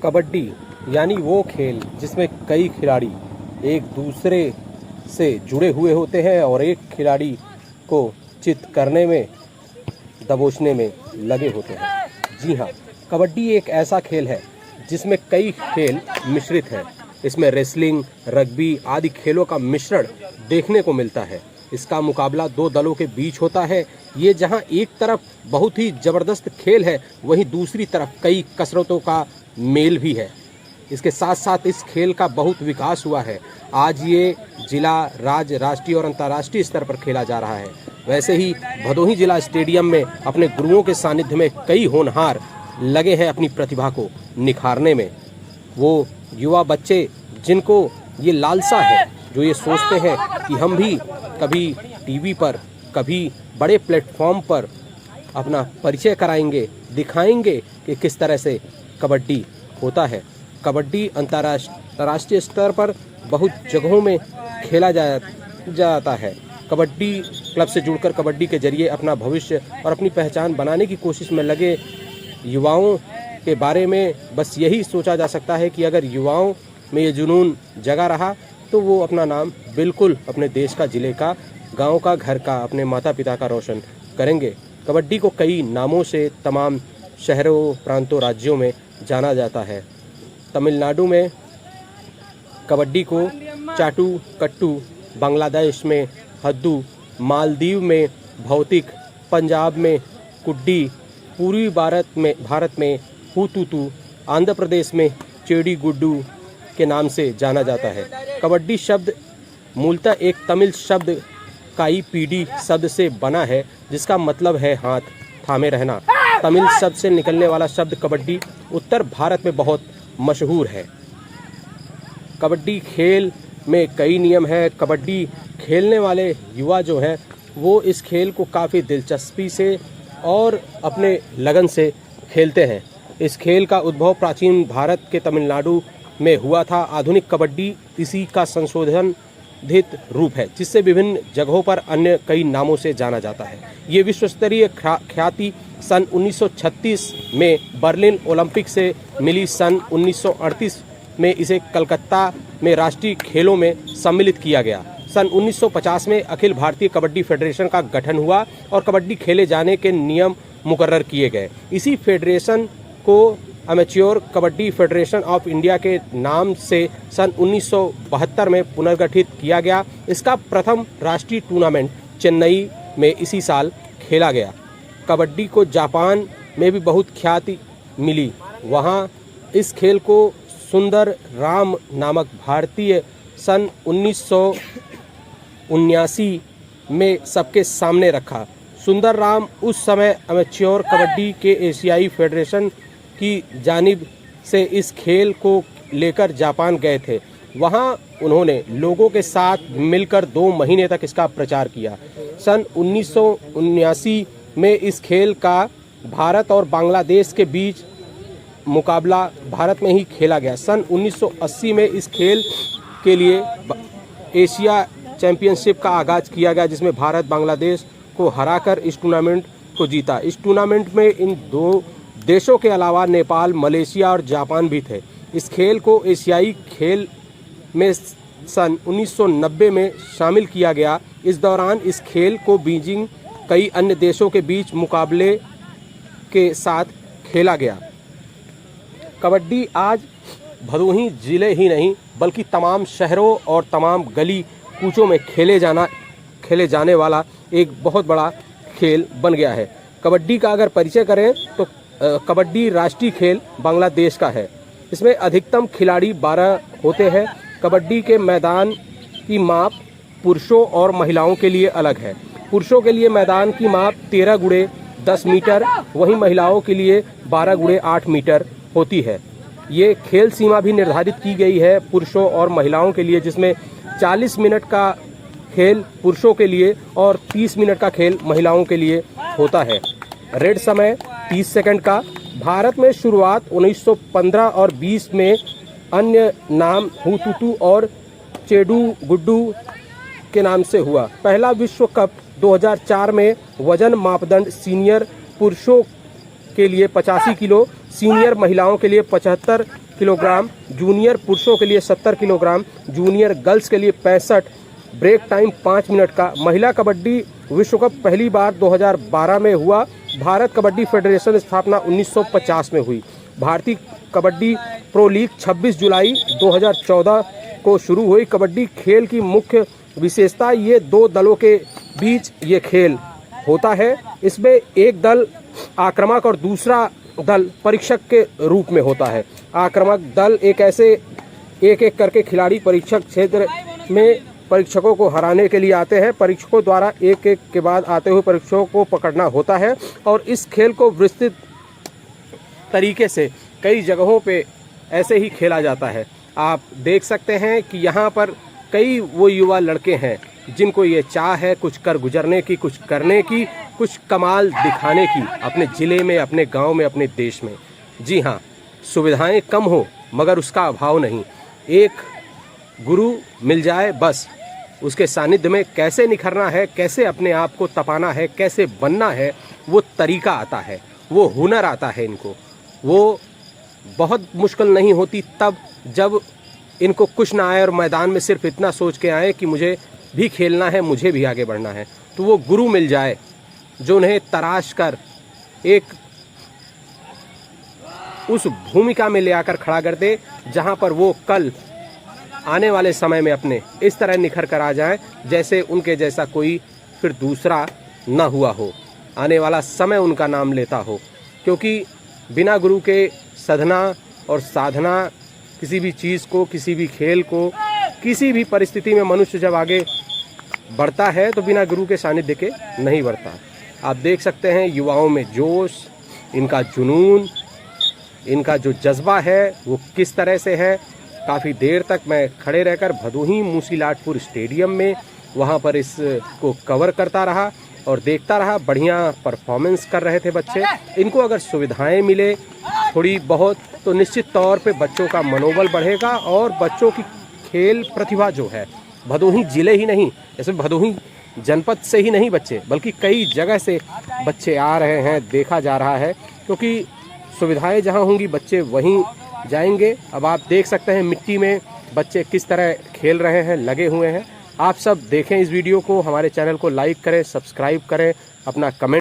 कबड्डी यानी वो खेल जिसमें कई खिलाड़ी एक दूसरे से जुड़े हुए होते हैं और एक खिलाड़ी को चित करने में, दबोचने में लगे होते हैं। जी हाँ, कबड्डी एक ऐसा खेल है जिसमें कई खेल मिश्रित हैं। इसमें रेसलिंग, रग्बी आदि खेलों का मिश्रण देखने को मिलता है। इसका मुकाबला दो दलों के बीच होता है। ये जहां एक तरफ बहुत ही ज़बरदस्त खेल है, वहीं दूसरी तरफ कई कसरतों का मेल भी है। इसके साथ साथ इस खेल का बहुत विकास हुआ है। आज ये जिला, राज्य, राष्ट्रीय और अंतर्राष्ट्रीय स्तर पर खेला जा रहा है। वैसे ही भदोही जिला स्टेडियम में अपने गुरुओं के सानिध्य में कई होनहार लगे हैं अपनी प्रतिभा को निखारने में। वो युवा बच्चे जिनको ये लालसा है, जो ये सोचते हैं कि हम भी कभी टीवी पर, कभी बड़े प्लेटफॉर्म पर अपना परिचय कराएंगे, दिखाएंगे कि किस तरह से कबड्डी होता है। कबड्डी अंतर्राष्ट्रीय स्तर पर बहुत जगहों में खेला जाता है। कबड्डी क्लब से जुड़कर कबड्डी के जरिए अपना भविष्य और अपनी पहचान बनाने की कोशिश में लगे युवाओं के बारे में बस यही सोचा जा सकता है कि अगर युवाओं में ये जुनून जगा रहा तो वो अपना नाम बिल्कुल अपने देश का, जिले का, गांव का, घर का, अपने माता पिता का रोशन करेंगे। कबड्डी को कई नामों से तमाम शहरों, प्रांतों, राज्यों में जाना जाता है। तमिलनाडु में कबड्डी को चाटू कट्टू, बांग्लादेश में हद्दू, मालदीव में भौतिक, पंजाब में कुड्डी, पूर्वी भारत में हुतुतु, आंध्र प्रदेश में चेडी गुड्डू के नाम से जाना जाता है। कबड्डी शब्द मूलतः एक तमिल शब्द काई पीडी शब्द से बना है, जिसका मतलब है हाथ थामे रहना। तमिल शब्द से निकलने वाला शब्द कबड्डी उत्तर भारत में बहुत मशहूर है। कबड्डी खेल में कई नियम हैं। कबड्डी खेलने वाले युवा जो हैं वो इस खेल को काफ़ी दिलचस्पी से और अपने लगन से खेलते हैं। इस खेल का उद्भव प्राचीन भारत के तमिलनाडु में हुआ था। आधुनिक कबड्डी इसी का संशोधित रूप है, जिससे विभिन्न जगहों पर अन्य कई नामों से जाना जाता है। ये विश्व स्तरीय ख्याति सन 1936 में बर्लिन ओलंपिक से मिली। सन 1938 में इसे कलकत्ता में राष्ट्रीय खेलों में सम्मिलित किया गया। सन 1950 में अखिल भारतीय कबड्डी फेडरेशन का गठन हुआ और कबड्डी खेले जाने के नियम मुकर्रर किए गए। इसी फेडरेशन को amateur kabaddi federation of India के नाम से सन 1972 में पुनर्गठित किया गया। इसका प्रथम राष्ट्रीय टूर्नामेंट चेन्नई में इसी साल खेला गया। कबड्डी को जापान में भी बहुत ख्याति मिली। वहाँ इस खेल को सुंदर राम नामक भारतीय सन 1979 में सबके सामने रखा। सुंदर राम उस समय अमेच्योर कबड्डी के एशियाई फेडरेशन की जानिब से इस खेल को लेकर जापान गए थे। वहां उन्होंने लोगों के साथ मिलकर 2 महीने तक इसका प्रचार किया। सन 1979 में इस खेल का भारत और बांग्लादेश के बीच मुकाबला भारत में ही खेला गया। सन 1980 में इस खेल के लिए एशिया चैंपियनशिप का आगाज़ किया गया, जिसमें भारत बांग्लादेश को हराकर इस टूर्नामेंट को जीता। इस टूर्नामेंट में इन 2 देशों के अलावा नेपाल, मलेशिया और जापान भी थे। इस खेल को एशियाई खेल में सन 1990 में शामिल किया गया। इस दौरान इस खेल को बीजिंग कई अन्य देशों के बीच मुकाबले के साथ खेला गया। कबड्डी आज भदोही जिले ही नहीं बल्कि तमाम शहरों और तमाम गली कूचों में खेले जाने वाला एक बहुत बड़ा खेल बन गया है। कबड्डी का अगर परिचय करें तो कबड्डी राष्ट्रीय खेल बांग्लादेश का है। इसमें अधिकतम खिलाड़ी 12 होते हैं। कबड्डी के मैदान की माप पुरुषों और महिलाओं के लिए अलग है। पुरुषों के लिए मैदान की माप 13x10 मीटर, वहीं महिलाओं के लिए 12x8 मीटर होती है। ये खेल सीमा भी निर्धारित की गई है पुरुषों और महिलाओं के लिए, जिसमें 40 मिनट का खेल पुरुषों के लिए और 30 मिनट का खेल महिलाओं के लिए होता है। रेड समय 30 सेकंड का। भारत में शुरुआत 1915 और 20 में अन्य नाम हुतुतु और चेडू गुड्डू के नाम से हुआ। पहला विश्व कप 2004 में वजन मापदंड सीनियर पुरुषों के लिए 85 किलो, सीनियर महिलाओं के लिए 75 किलोग्राम, जूनियर पुरुषों के लिए 70 किलोग्राम, जूनियर गर्ल्स के लिए 65, ब्रेक टाइम 5 मिनट का। महिला कबड्डी विश्व कप पहली बार 2012 में हुआ। भारत कबड्डी फेडरेशन स्थापना 1950 में हुई। भारतीय कबड्डी प्रो लीग 26 जुलाई 2014 को शुरू हुई। कबड्डी खेल की मुख्य विशेषता ये दो दलों के बीच ये खेल होता है। इसमें एक दल आक्रामक और दूसरा दल परीक्षक के रूप में होता है। आक्रामक दल एक एक करके खिलाड़ी परीक्षक क्षेत्र में परीक्षकों को हराने के लिए आते हैं। परीक्षकों द्वारा एक एक के बाद आते हुए परीक्षकों को पकड़ना होता है और इस खेल को विस्तृत तरीके से कई जगहों पे ऐसे ही खेला जाता है। आप देख सकते हैं कि यहाँ पर कई वो युवा लड़के हैं जिनको ये चाह है कुछ कर गुजरने की, कुछ करने की, कुछ कमाल दिखाने की अपने ज़िले में, अपने गांव में, अपने देश में। जी हाँ, सुविधाएं कम हो मगर उसका अभाव नहीं। एक गुरु मिल जाए बस, उसके सानिध्य में कैसे निखरना है, कैसे अपने आप को तपाना है, कैसे बनना है, वो तरीका आता है, वो हुनर आता है इनको। वो बहुत मुश्किल नहीं होती तब जब इनको कुछ ना आए और मैदान में सिर्फ इतना सोच के आए कि मुझे भी खेलना है, मुझे भी आगे बढ़ना है। तो वो गुरु मिल जाए जो उन्हें तराश कर एक उस भूमिका में ले आकर खड़ा कर दे जहाँ पर वो कल आने वाले समय में अपने इस तरह निखर कर आ जाए जैसे उनके जैसा कोई फिर दूसरा न हुआ हो, आने वाला समय उनका नाम लेता हो। क्योंकि बिना गुरु के साधना और साधना किसी भी चीज़ को, किसी भी खेल को, किसी भी परिस्थिति में मनुष्य जब आगे बढ़ता है तो बिना गुरु के सानिध्य के नहीं बढ़ता। आप देख सकते हैं युवाओं में जोश, इनका जुनून, इनका जो जज्बा है वो किस तरह से है। काफ़ी देर तक मैं खड़े रहकर भदोही मूसीलाटपुर स्टेडियम में वहाँ पर इसको कवर करता रहा और देखता रहा। बढ़िया परफॉर्मेंस कर रहे थे बच्चे। इनको अगर सुविधाएं मिले थोड़ी बहुत तो निश्चित तौर पे बच्चों का मनोबल बढ़ेगा और बच्चों की खेल प्रतिभा जो है, भदोही जिले ही नहीं, जैसे भदोही जनपद से ही नहीं बच्चे, बल्कि कई जगह से बच्चे आ रहे हैं, देखा जा रहा है। क्योंकि सुविधाएं जहां होंगी बच्चे वहीं जाएंगे। अब आप देख सकते हैं मिट्टी में बच्चे किस तरह खेल रहे हैं, लगे हुए हैं। आप सब देखें इस वीडियो को, हमारे चैनल को लाइक करें, सब्सक्राइब करें, अपना कमेंट